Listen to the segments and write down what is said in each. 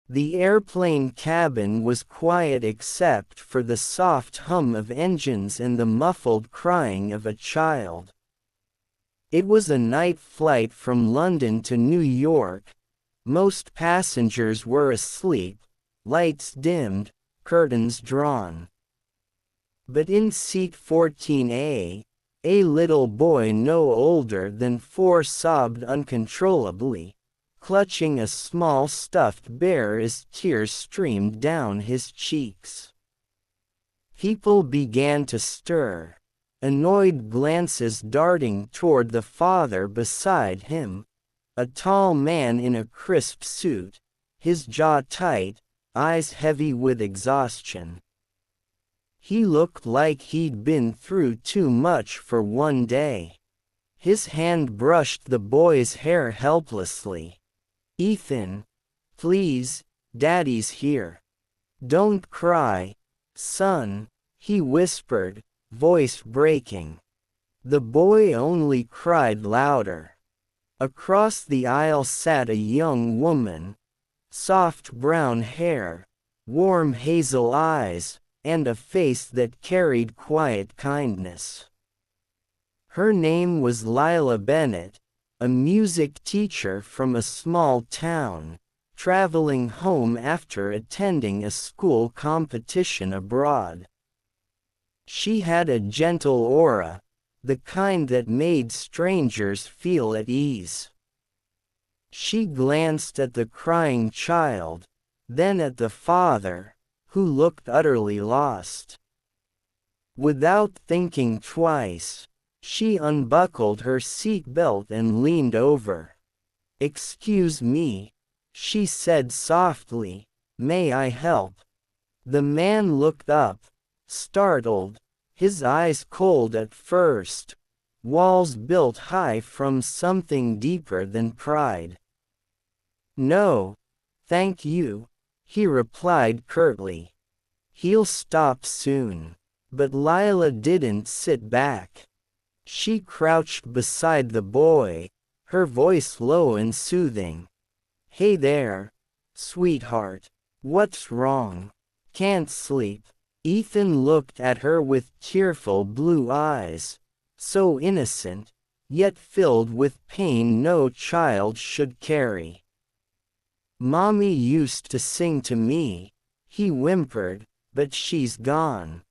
The airplane cabin was quiet except for the soft hum of engines and the muffled crying of a child. It was a night flight from London to New York. Most passengers were asleep, lights dimmed, curtains drawn. But in seat 14A, a little boy no older than 4 sobbed uncontrollably, clutching a small stuffed bear as tears streamed down his cheeks. People began to stir, annoyed glances darting toward the father beside him, a tall man in a crisp suit, his jaw tight, eyes heavy with exhaustion. He looked like he'd been through too much for one day. His hand brushed the boy's hair helplessly. "Ethan, please, Daddy's here. Don't cry, son," he whispered, voice breaking. The boy only cried louder. Across the aisle sat a young woman. Soft brown hair, warm hazel eyes, and a face that carried quiet kindness. Her name was Lila Bennett, a music teacher from a small town, traveling home after attending a school competition abroad. She had a gentle aura, the kind that made strangers feel at ease. She glanced at the crying child, then at the father, who looked utterly lost. Without thinking twice, she unbuckled her seat belt and leaned over. "Excuse me," she said softly, "may I help?" The man looked up, startled, his eyes cold at first, walls built high from something deeper than pride. "No, thank you," he replied curtly. "He'll stop soon." But Lila didn't sit back. She crouched beside the boy, her voice low and soothing. "Hey there, sweetheart. What's wrong? Can't sleep?" Ethan looked at her with tearful blue eyes, so innocent, yet filled with pain no child should carry. "Mommy used to sing to me," he whimpered, "but she's gone."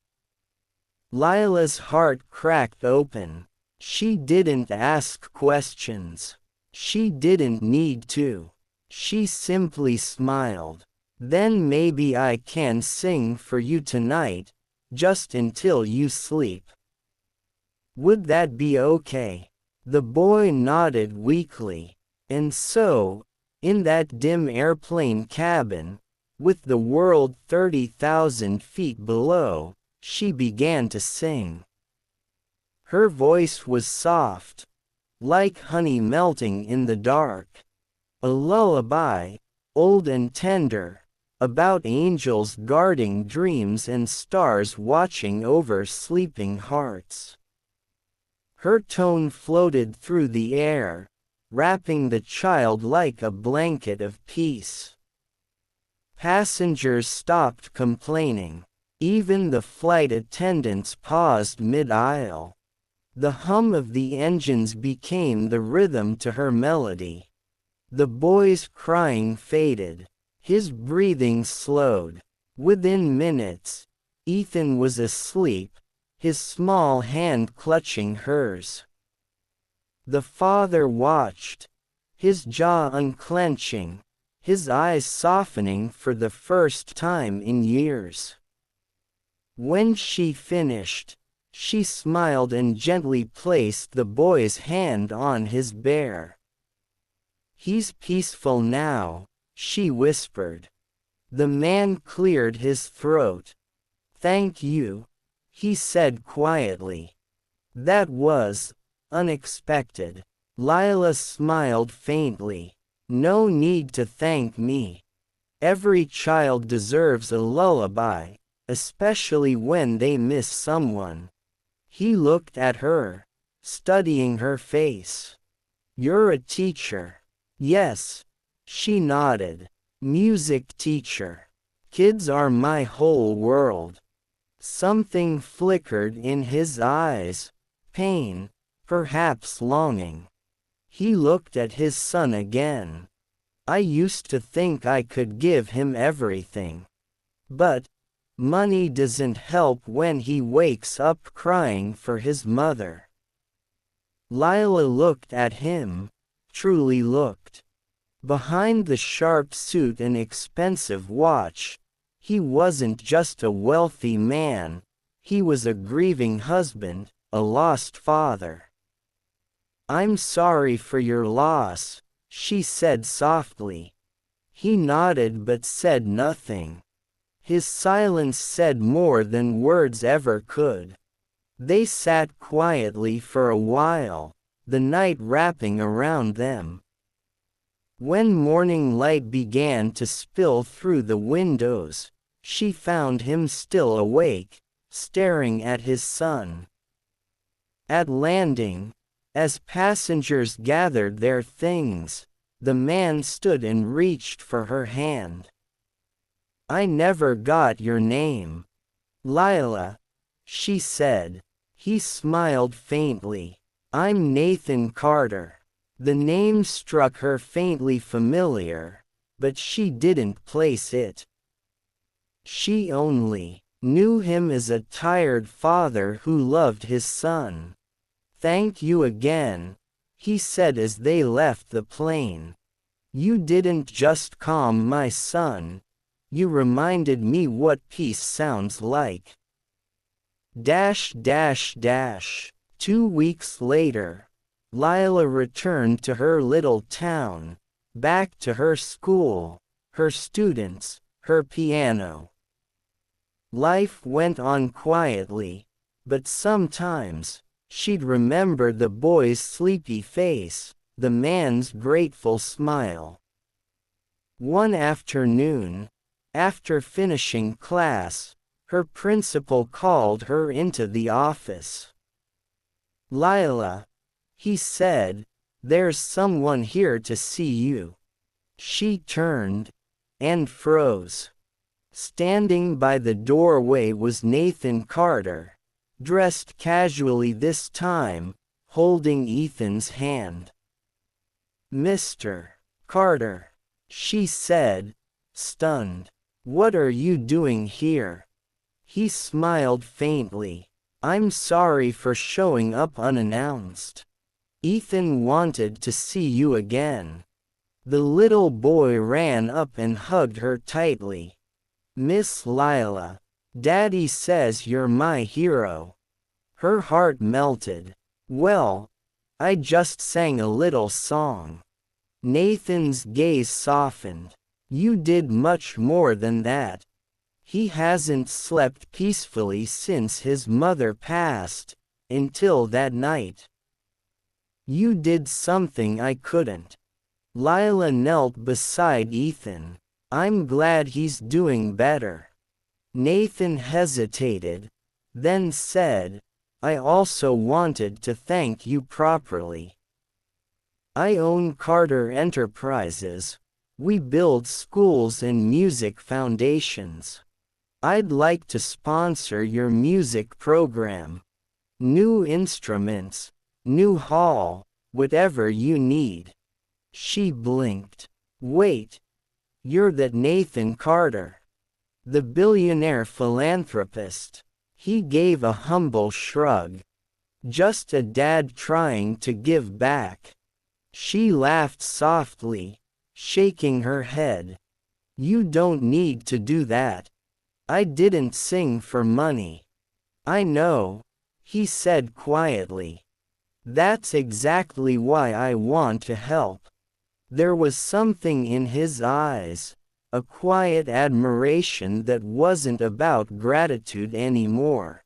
Lila's heart cracked open. She didn't ask questions. She didn't need to. She simply smiled. "Then maybe I can sing for you tonight, just until you sleep. Would that be okay?" The boy nodded weakly. And so, in that dim airplane cabin, with the world 30,000 feet below, she began to sing. Her voice was soft, like honey melting in the dark. A lullaby, old and tender, about angels guarding dreams and stars watching over sleeping hearts. Her tone floated through the air, wrapping the child like a blanket of peace. Passengers stopped complaining. Even the flight attendants paused mid-aisle. The hum of the engines became the rhythm to her melody. The boy's crying faded. His breathing slowed. Within minutes, Ethan was asleep, his small hand clutching hers. The father watched, his jaw unclenching, his eyes softening for the first time in years. When she finished, she smiled and gently placed the boy's hand on his bear. "He's peaceful now," she whispered. The man cleared his throat. "Thank you," he said quietly. "That was unexpected." Lila smiled faintly. "No need to thank me. Every child deserves a lullaby, especially when they miss someone." He looked at her, studying her face. "You're a teacher." "Yes," she nodded. Music teacher. Kids are my whole world. Something flickered in his eyes. Pain, perhaps longing. He looked at his son again. I used to think I could give him everything. But money doesn't help when he wakes up crying for his mother. Lila looked at him, truly looked. Behind the sharp suit and expensive watch, he wasn't just a wealthy man, he was a grieving husband, a lost father. "I'm sorry for your loss," she said softly. He nodded but said nothing. His silence said more than words ever could. They sat quietly for a while, the night wrapping around them. When morning light began to spill through the windows, she found him still awake, staring at his son. At landing, as passengers gathered their things, the man stood and reached for her hand. "I never got your name." "Lila," she said. He smiled faintly. "I'm Nathan Carter." The name struck her faintly familiar, but she didn't place it. She only knew him as a tired father who loved his son. "Thank you again," he said as they left the plane. "You didn't just calm my son, you reminded me what peace sounds like." 2 weeks later, Lila returned to her little town, back to her school, her students, her piano. Life went on quietly, but sometimes, she'd remember the boy's sleepy face, the man's grateful smile. One afternoon, after finishing class, her principal called her into the office. "Lila," he said, "there's someone here to see you." She turned, and froze. Standing by the doorway was Nathan Carter, dressed casually this time, holding Ethan's hand. "Mr. Carter," she said, stunned. "What are you doing here?" He smiled faintly. "I'm sorry for showing up unannounced. Ethan wanted to see you again." The little boy ran up and hugged her tightly. "Miss Lila, Daddy says you're my hero." Her heart melted. "Well, I just sang a little song." Nathan's gaze softened. "You did much more than that." He hasn't slept peacefully since his mother passed, until that night. "You did something I couldn't." Lila knelt beside Ethan. "I'm glad he's doing better." Nathan hesitated, then said, "I also wanted to thank you properly. I own Carter Enterprises. We build schools and music foundations. I'd like to sponsor your music program. New instruments, new hall, whatever you need." She blinked. "Wait. You're that Nathan Carter, the billionaire philanthropist." He gave a humble shrug. "Just a dad trying to give back." She laughed softly, shaking her head. "You don't need to do that. I didn't sing for money." "I know," he said quietly. "That's exactly why I want to help." There was something in his eyes, a quiet admiration that wasn't about gratitude anymore.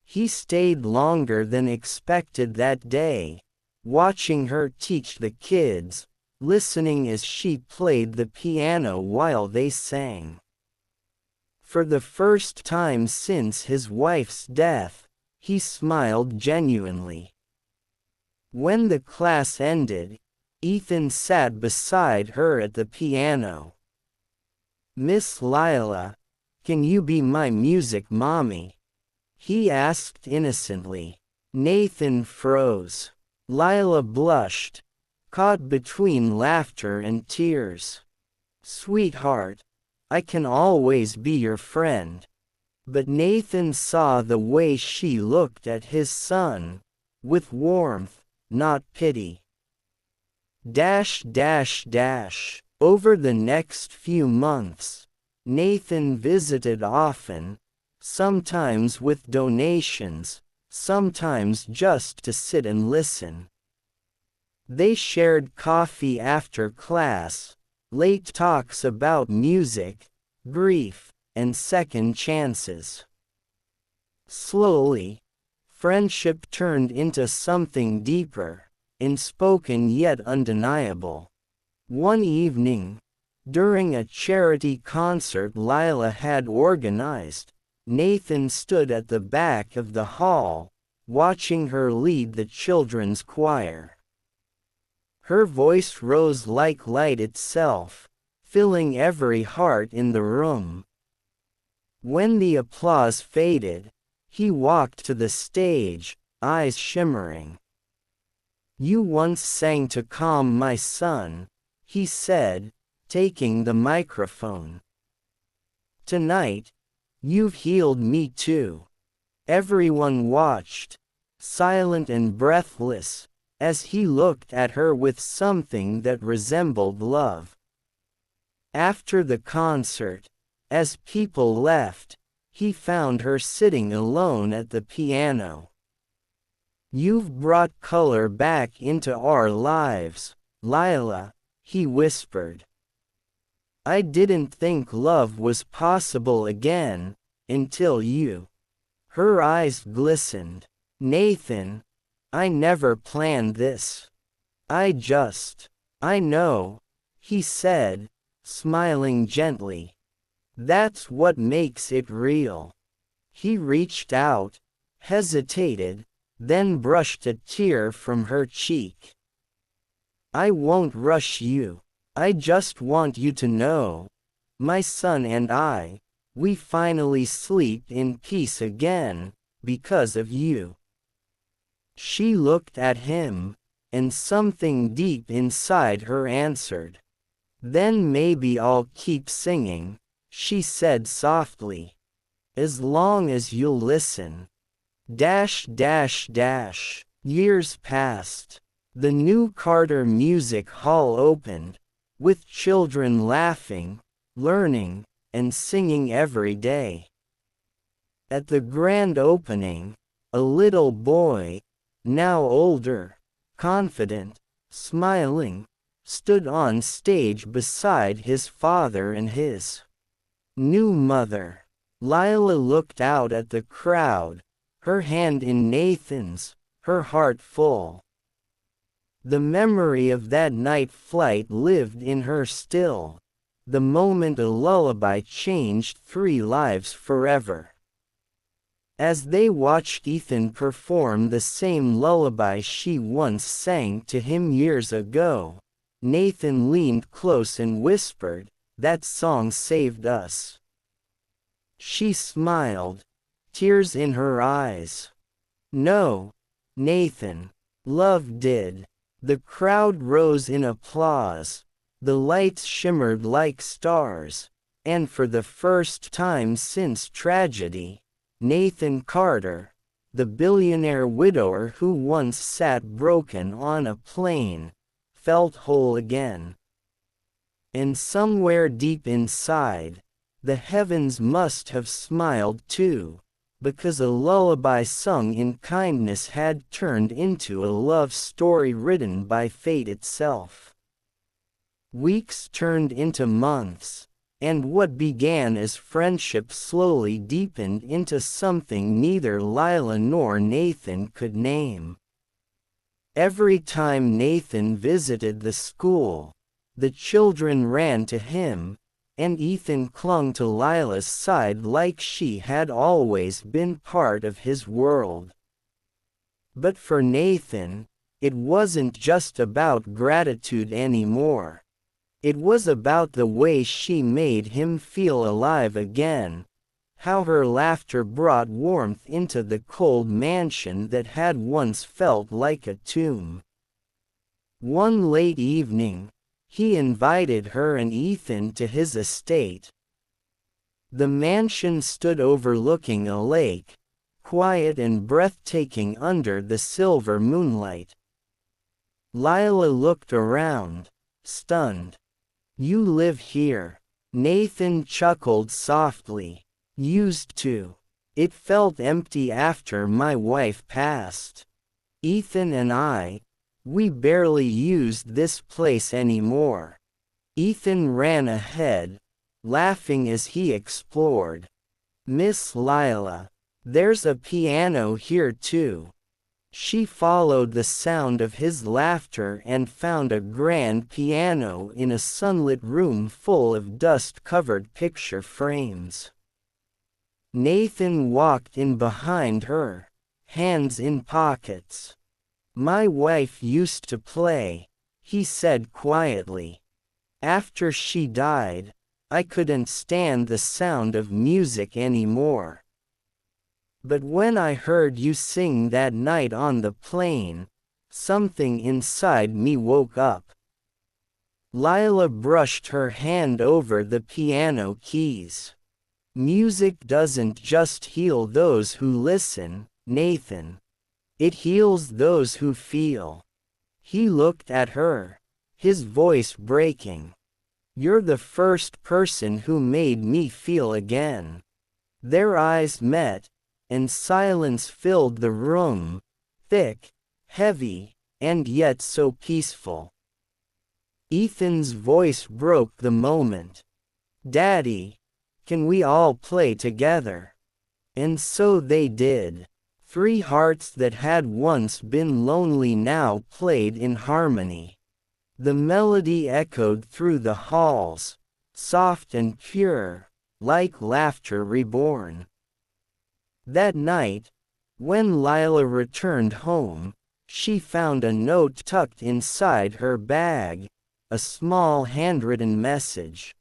He stayed longer than expected that day, watching her teach the kids, listening as she played the piano while they sang. For the first time since his wife's death, he smiled genuinely. When the class ended, Ethan sat beside her at the piano. "Miss Lila, can you be my music mommy?" he asked innocently. Nathan froze. Lila blushed, caught between laughter and tears. "Sweetheart, I can always be your friend." But Nathan saw the way she looked at his son, with warmth, not pity. Over the next few months, Nathan visited often, sometimes with donations, sometimes just to sit and listen. They shared coffee after class, late talks about music, grief, and second chances. Slowly, friendship turned into something deeper, unspoken yet undeniable. One evening, during a charity concert Lila had organized, Nathan stood at the back of the hall, watching her lead the children's choir. Her voice rose like light itself, filling every heart in the room. When the applause faded, he walked to the stage, eyes shimmering. "You once sang to calm my son," he said, taking the microphone. "Tonight, you've healed me too." Everyone watched, silent and breathless, as he looked at her with something that resembled love. After the concert, as people left, he found her sitting alone at the piano. "You've brought color back into our lives, Lila," he whispered. "I didn't think love was possible again, until you." Her eyes glistened. "Nathan, I never planned this. I know," he said, smiling gently. "That's what makes it real." He reached out, hesitated, then brushed a tear from her cheek. "I won't rush you. I just want you to know. My son and I, we finally sleep in peace again, because of you." She looked at him, and something deep inside her answered. "Then maybe I'll keep singing," she said softly. "As long as you'll listen." Years passed. The new Carter Music Hall opened, with children laughing, learning, and singing every day. At the grand opening, a little boy, now older, confident, smiling, stood on stage beside his father and his new mother. Lila looked out at the crowd, her hand in Nathan's, her heart full. The memory of that night flight lived in her still, the moment a lullaby changed 3 lives forever. As they watched Ethan perform the same lullaby she once sang to him years ago, Nathan leaned close and whispered, "That song saved us." She smiled, tears in her eyes. "No, Nathan, love did." The crowd rose in applause, the lights shimmered like stars, and for the first time since tragedy, Nathan Carter, the billionaire widower who once sat broken on a plane, felt whole again. And somewhere deep inside, the heavens must have smiled too, because a lullaby sung in kindness had turned into a love story written by fate itself. Weeks turned into months, and what began as friendship slowly deepened into something neither Lila nor Nathan could name. Every time Nathan visited the school, the children ran to him, and Ethan clung to Lila's side like she had always been part of his world. But for Nathan, it wasn't just about gratitude anymore. It was about the way she made him feel alive again, how her laughter brought warmth into the cold mansion that had once felt like a tomb. One late evening, he invited her and Ethan to his estate. The mansion stood overlooking a lake, quiet and breathtaking under the silver moonlight. Lila looked around, stunned. "You live here?" Nathan chuckled softly. "Used to. It felt empty after my wife passed. Ethan and we barely used this place anymore." Ethan ran ahead, laughing as he explored. "Miss Lila, there's a piano here too." She followed the sound of his laughter and found a grand piano in a sunlit room full of dust-covered picture frames. Nathan walked in behind her, hands in pockets. "My wife used to play," he said quietly. "After she died, I couldn't stand the sound of music anymore. But when I heard you sing that night on the plane, something inside me woke up." Lila brushed her hand over the piano keys. "Music doesn't just heal those who listen, Nathan. It heals those who feel." He looked at her, his voice breaking. "You're the first person who made me feel again." Their eyes met, and silence filled the room, thick, heavy, and yet so peaceful. Ethan's voice broke the moment. "Daddy, can we all play together?" And so they did. Three hearts that had once been lonely now played in harmony. The melody echoed through the halls, soft and pure, like laughter reborn. That night, when Lila returned home, she found a note tucked inside her bag, a small handwritten message.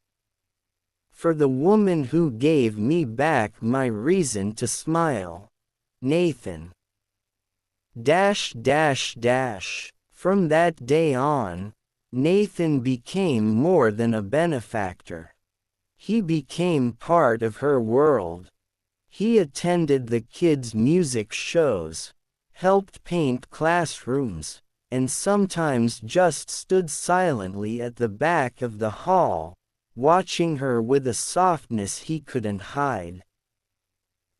"For the woman who gave me back my reason to smile, Nathan." From that day on, Nathan became more than a benefactor. He became part of her world. He attended the kids' music shows, helped paint classrooms, and sometimes just stood silently at the back of the hall, watching her with a softness he couldn't hide.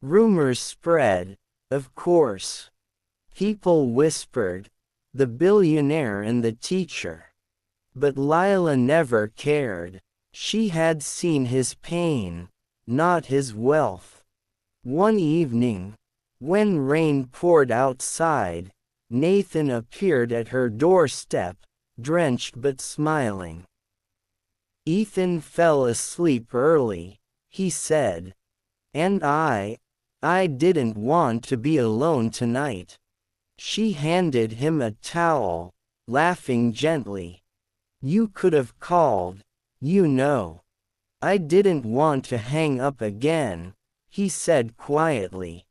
Rumors spread, of course. People whispered, "The billionaire and the teacher." But Lila never cared. She had seen his pain, not his wealth. One evening, when rain poured outside, Nathan appeared at her doorstep, drenched but smiling. "Ethan fell asleep early," he said. "And I didn't want to be alone tonight." She handed him a towel, laughing gently. "You could have called, you know." "I didn't want to hang up again," he said quietly.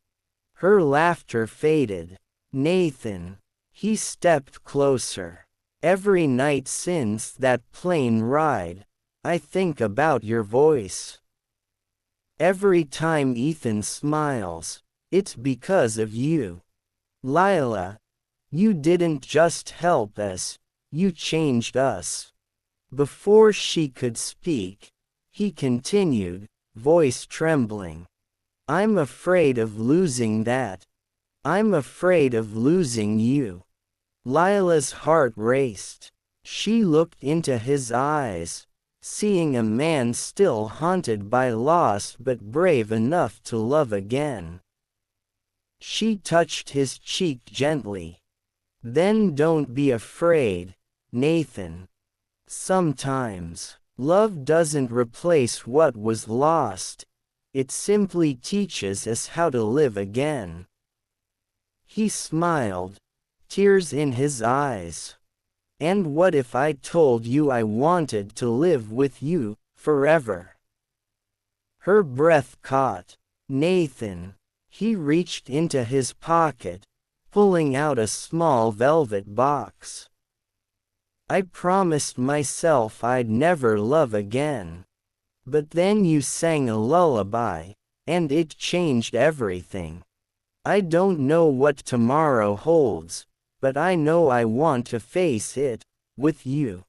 Her laughter faded. "Nathan." He stepped closer. "Every night since that plane ride, I think about your voice. Every time Ethan smiles, it's because of you. Lila, you didn't just help us, you changed us." Before she could speak, he continued, voice trembling. "I'm afraid of losing that. I'm afraid of losing you." Lila's heart raced. She looked into his eyes, seeing a man still haunted by loss but brave enough to love again. She touched his cheek gently. "Then don't be afraid, Nathan. Sometimes, love doesn't replace what was lost. It simply teaches us how to live again." He smiled, tears in his eyes. And what if I told you I wanted to live with you, forever? Her breath caught. Nathan. He reached into his pocket, pulling out a small velvet box. I promised myself I'd never love again. But then you sang a lullaby, and it changed everything. I don't know what tomorrow holds, but I know I want to face it, with you.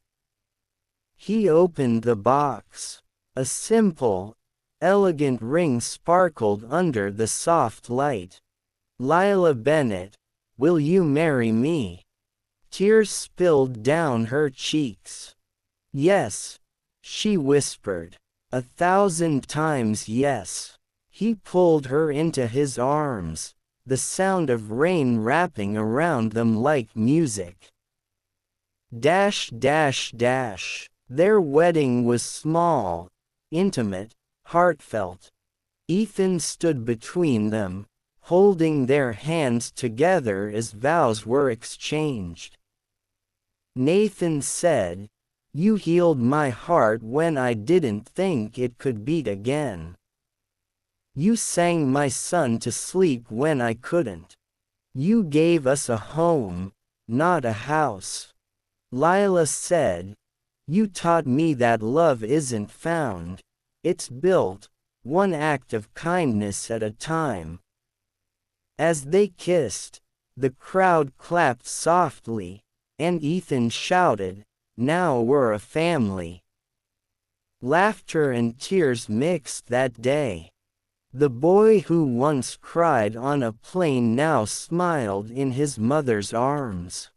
He opened the box. A simple, elegant ring sparkled under the soft light. Lila Bennett, will you marry me? Tears spilled down her cheeks. Yes, she whispered. 1,000 times yes. He pulled her into his arms, the sound of rain wrapping around them like music. Dash dash dash. Their wedding was small, intimate, heartfelt. Ethan stood between them, holding their hands together as vows were exchanged. Nathan said, "You healed my heart when I didn't think it could beat again. You sang my son to sleep when I couldn't. You gave us a home, not a house." Lila said, "You taught me that love isn't found, it's built, one act of kindness at a time." As they kissed, the crowd clapped softly, and Ethan shouted, "Now we're a family." Laughter and tears mixed that day. The boy who once cried on a plane now smiled in his mother's arms.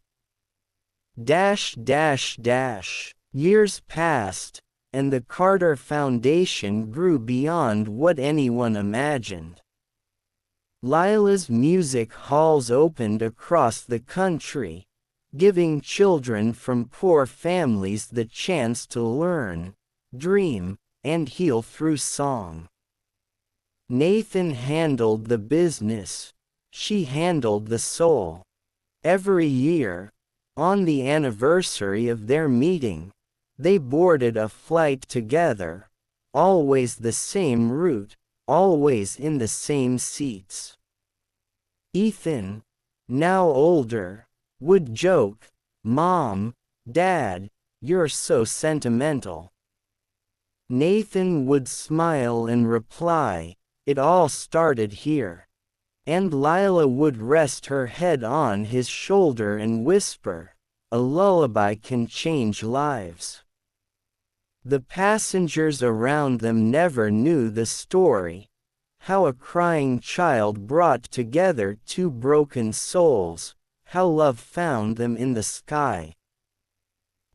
Dash dash dash. Years passed, and the Carter Foundation grew beyond what anyone imagined. Lila's music halls opened across the country, giving children from poor families the chance to learn, dream, and heal through song. Nathan handled the business, she handled the soul. Every year, on the anniversary of their meeting, they boarded a flight together, always the same route, always in the same seats. Ethan, now older, would joke, "Mom, Dad, you're so sentimental." Nathan would smile and reply, "It all started here." And Lila would rest her head on his shoulder and whisper, "A lullaby can change lives." The passengers around them never knew the story, how a crying child brought together two broken souls, how love found them in the sky.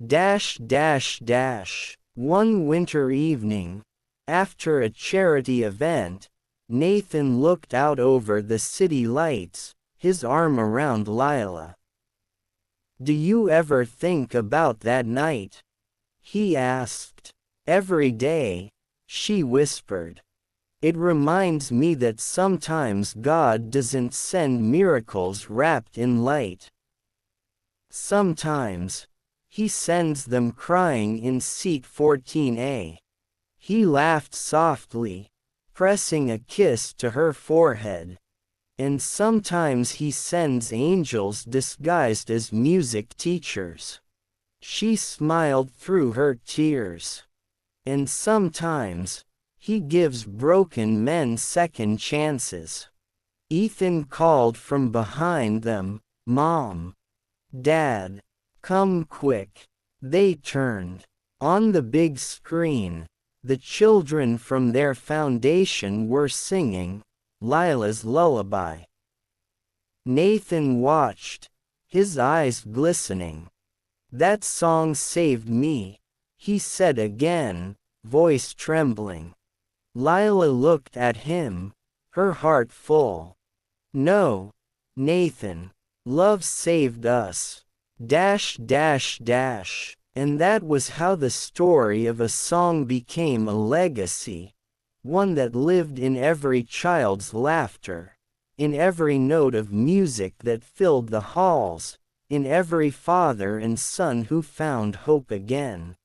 Dash dash dash. One winter evening, after a charity event, Nathan looked out over the city lights, his arm around Lila. "Do you ever think about that night?" he asked. "Every day," she whispered. "It reminds me that sometimes God doesn't send miracles wrapped in light. Sometimes, He sends them crying in seat 14A. He laughed softly, pressing a kiss to her forehead. "And sometimes He sends angels disguised as music teachers." She smiled through her tears. "And sometimes, He gives broken men second chances." Ethan called from behind them, "Mom, Dad, come quick." They turned. On the big screen, the children from their foundation were singing Lila's Lullaby. Nathan watched, his eyes glistening. "That song saved me," he said again, voice trembling. Lila looked at him, her heart full. "No, Nathan, love saved us." Dash dash dash. And that was how the story of a song became a legacy, one that lived in every child's laughter, in every note of music that filled the halls, in every father and son who found hope again.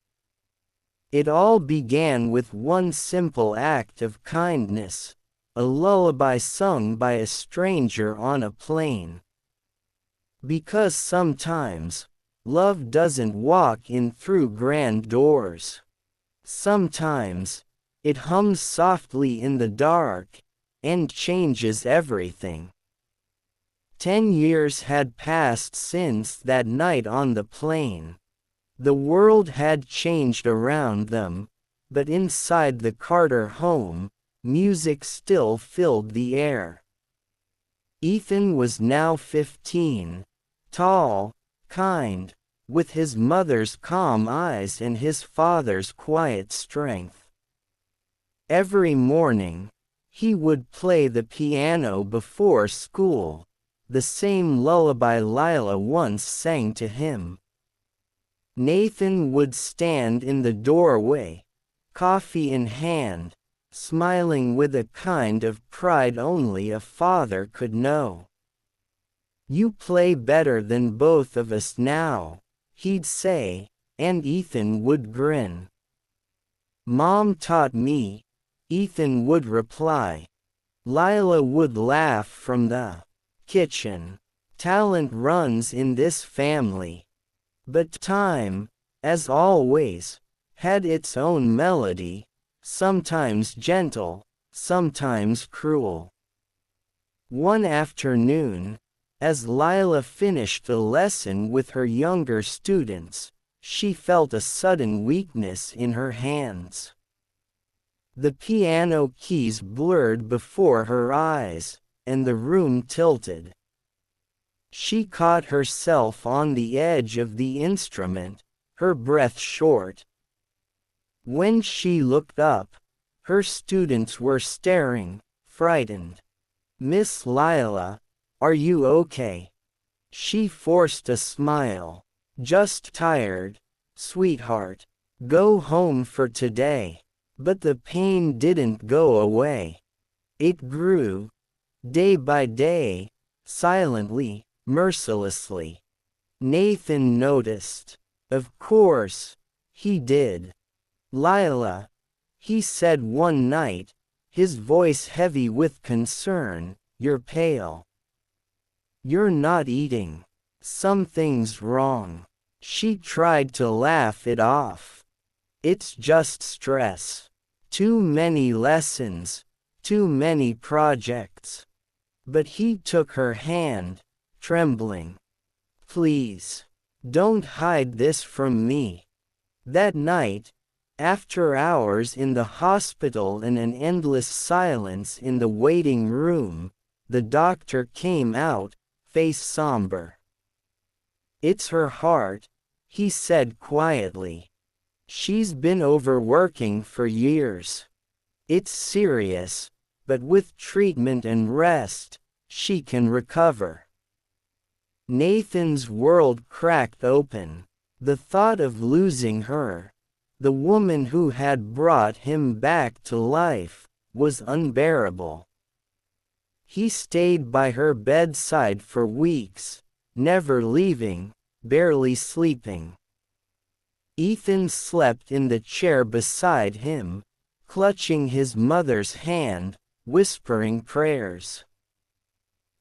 It all began with one simple act of kindness, a lullaby sung by a stranger on a plane. Because sometimes, love doesn't walk in through grand doors. Sometimes, it hums softly in the dark, and changes everything. 10 years had passed since that night on the plane. The world had changed around them, but inside the Carter home, music still filled the air. Ethan was now 15, tall, kind, with his mother's calm eyes and his father's quiet strength. Every morning, he would play the piano before school, the same lullaby Lila once sang to him. Nathan would stand in the doorway, coffee in hand, smiling with a kind of pride only a father could know. "You play better than both of us now," he'd say, and Ethan would grin. "Mom taught me," Ethan would reply. Lila would laugh from the kitchen. "Talent runs in this family." But time, as always, had its own melody, sometimes gentle, sometimes cruel. One afternoon, as Lila finished a lesson with her younger students, she felt a sudden weakness in her hands. The piano keys blurred before her eyes, and the room tilted. She caught herself on the edge of the instrument, her breath short. When she looked up, her students were staring, frightened. "Miss Lila, are you okay?" She forced a smile. "Just tired, sweetheart. Go home for today." But the pain didn't go away. It grew, day by day, silently, mercilessly. Nathan noticed. Of course, he did. "Lila," he said one night, his voice heavy with concern, "you're pale. You're not eating. Something's wrong." She tried to laugh it off. "It's just stress. Too many lessons, too many projects." But he took her hand, trembling. "Please, don't hide this from me." That night, after hours in the hospital and an endless silence in the waiting room, the doctor came out, face somber. "It's her heart," he said quietly. "She's been overworking for years. It's serious, but with treatment and rest, she can recover." Nathan's world cracked open. The thought of losing her, the woman who had brought him back to life, was unbearable. He stayed by her bedside for weeks, never leaving, barely sleeping. Ethan slept in the chair beside him, clutching his mother's hand, whispering prayers.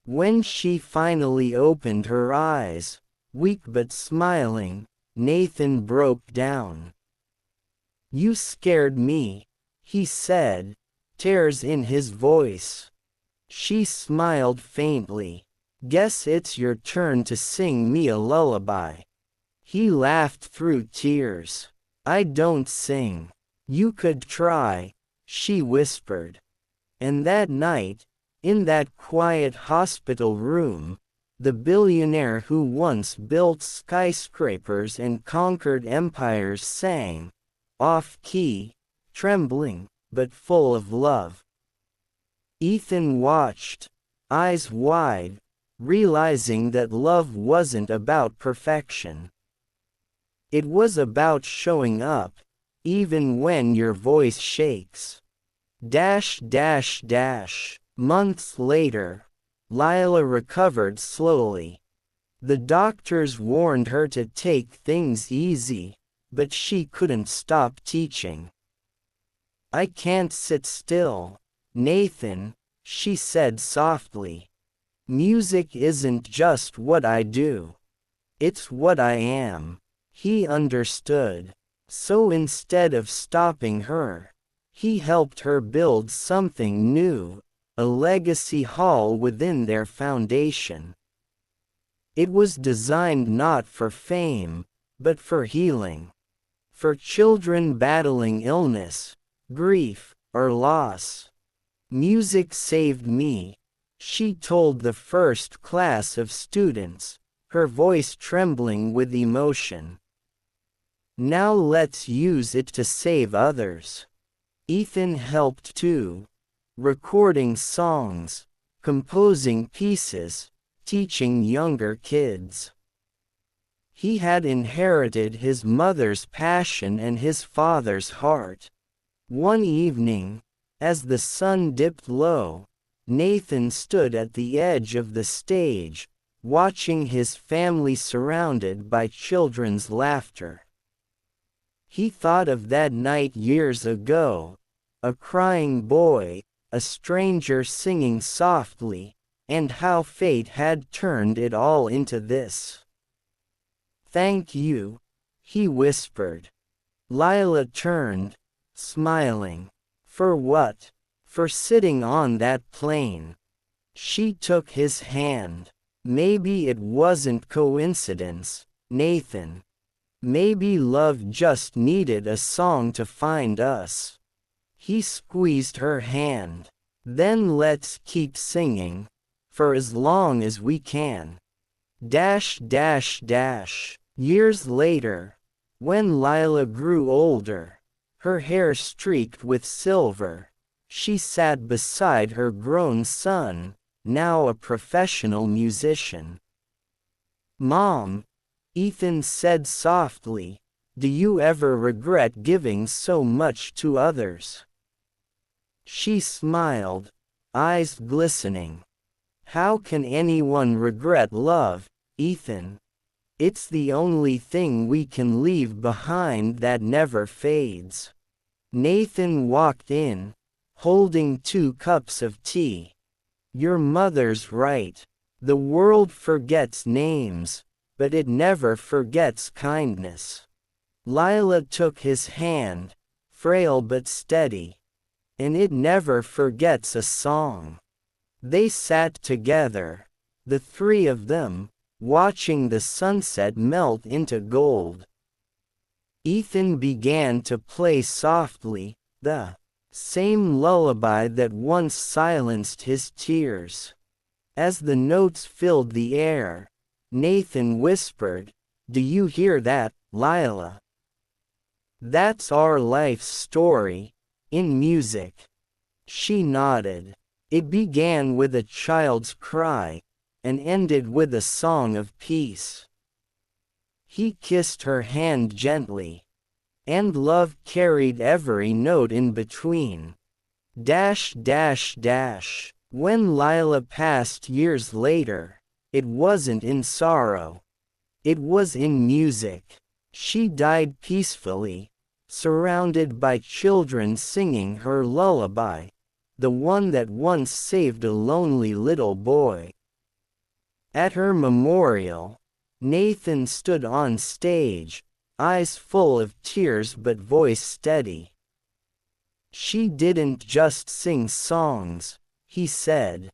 When she finally opened her eyes, weak but smiling, Nathan broke down. "You scared me," he said, tears in his voice. She smiled faintly. "Guess it's your turn to sing me a lullaby." He laughed through tears. "I don't sing." "You could try," she whispered. And that night, in that quiet hospital room, the billionaire who once built skyscrapers and conquered empires sang, off-key, trembling, but full of love. Ethan watched, eyes wide, realizing that love wasn't about perfection. It was about showing up, even when your voice shakes. Months later, Lila recovered slowly. The doctors warned her to take things easy, but she couldn't stop teaching. "I can't sit still, Nathan," she said softly. "Music isn't just what I do. It's what I am." He understood. So instead of stopping her, he helped her build something new, a legacy hall within their foundation. It was designed not for fame, but for healing. For children battling illness, grief, or loss. "Music saved me," she told the first class of students, her voice trembling with emotion. "Now let's use it to save others." Ethan helped too, recording songs, composing pieces, teaching younger kids. He had inherited his mother's passion and his father's heart. One evening, as the sun dipped low, Nathan stood at the edge of the stage, watching his family surrounded by children's laughter. He thought of that night years ago, a crying boy, a stranger singing softly, and how fate had turned it all into this. "Thank you," he whispered. Lila turned, smiling. "For what?" "For sitting on that plane." She took his hand. "Maybe it wasn't coincidence, Nathan. Maybe love just needed a song to find us." He squeezed her hand. "Then let's keep singing. For as long as we can." Years later, when Lila grew older, her hair streaked with silver, she sat beside her grown son, now a professional musician. "Mom," Ethan said softly, "do you ever regret giving so much to others?" She smiled, eyes glistening. "How can anyone regret love, Ethan? It's the only thing we can leave behind that never fades." Nathan walked in, holding 2 cups of tea. "Your mother's right. The world forgets names, but it never forgets kindness." Lila took his hand, frail but steady. "And it never forgets a song." They sat together, the 3 of them, watching the sunset melt into gold. Ethan began to play softly, the same lullaby that once silenced his tears. As the notes filled the air, Nathan whispered, "Do you hear that, Lila? That's our life's story, in music." She nodded. "It began with a child's cry, and ended with a song of peace." He kissed her hand gently. "And love carried every note in between." When Lila passed years later, it wasn't in sorrow. It was in music. She died peacefully, surrounded by children singing her lullaby, the one that once saved a lonely little boy. At her memorial, Nathan stood on stage, eyes full of tears but voice steady. "She didn't just sing songs," he said.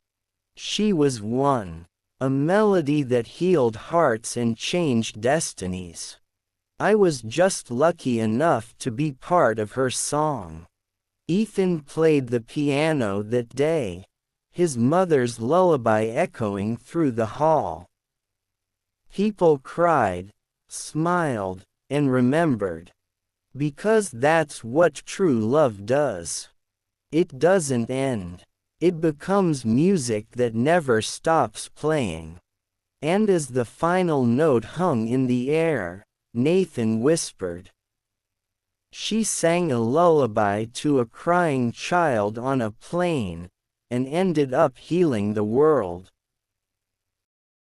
"She was one. A melody that healed hearts and changed destinies. I was just lucky enough to be part of her song." Ethan played the piano that day, his mother's lullaby echoing through the hall. People cried, smiled, and remembered. Because that's what true love does. It doesn't end. It becomes music that never stops playing. And as the final note hung in the air, Nathan whispered. She sang a lullaby to a crying child on a plane, and ended up healing the world.